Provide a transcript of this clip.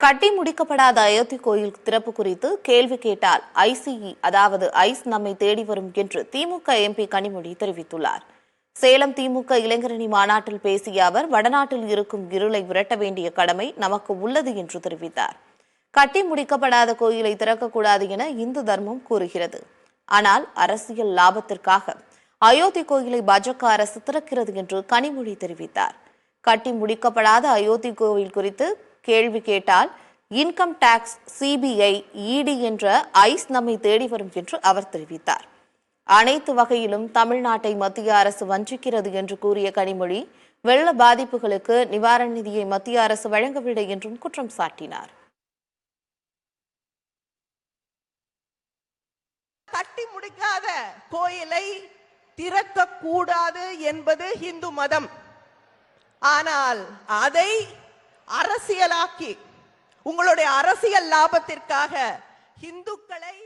கட்டி முடிக்கப்படாத அயோத்தி கோயில் திறப்பு குறித்து கேள்வி கேட்டால் ஐசிஇ அதாவது ஐஸ் நம்மை தேடி வரும் என்று திமுக எம்பி கனிமொழி தெரிவித்துள்ளார். சேலம் திமுக இளைஞரணி மாநாட்டில் பேசிய அவர், வடநாட்டில் இருக்கும் இருளை விரட்ட வேண்டிய கடமை நமக்கு உள்ளது என்று தெரிவித்தார். கட்டி முடிக்கப்படாத கோயிலை திறக்கக்கூடாது என இந்து தர்மம் கூறுகிறது. ஆனால் அரசியல் லாபத்திற்காக அயோத்தி கோயிலை பாஜக அரசு திறக்கிறது என்று கனிமொழி தெரிவித்தார். கட்டி முடிக்கப்படாத அயோத்தி கோயில் குறித்து கேள்வி கேட்டால் இன்கம் டாக்ஸ், சிபிஐ, இடி என்ற ஐஸ் நம்மை தேடி வரும் என்று அவர் தெரிவித்தார். அனைத்து வகையிலும் தமிழ்நாட்டை மத்திய அரசு வஞ்சிக்கிறது என்று கூறிய கனிமொழி, வெள்ள பாதிப்புகளுக்கு நிவாரண நிதியை மத்திய அரசு வழங்கவில்லை என்றும் குற்றம் சாட்டினார். கட்டி முடிக்காத கோயிலை திறக்கக்கூடாது என்பது இந்து மதம். ஆனால் அதை அரசியலாக்கி உங்களுடைய அரசியல் லாபத்திற்காக இந்துக்களை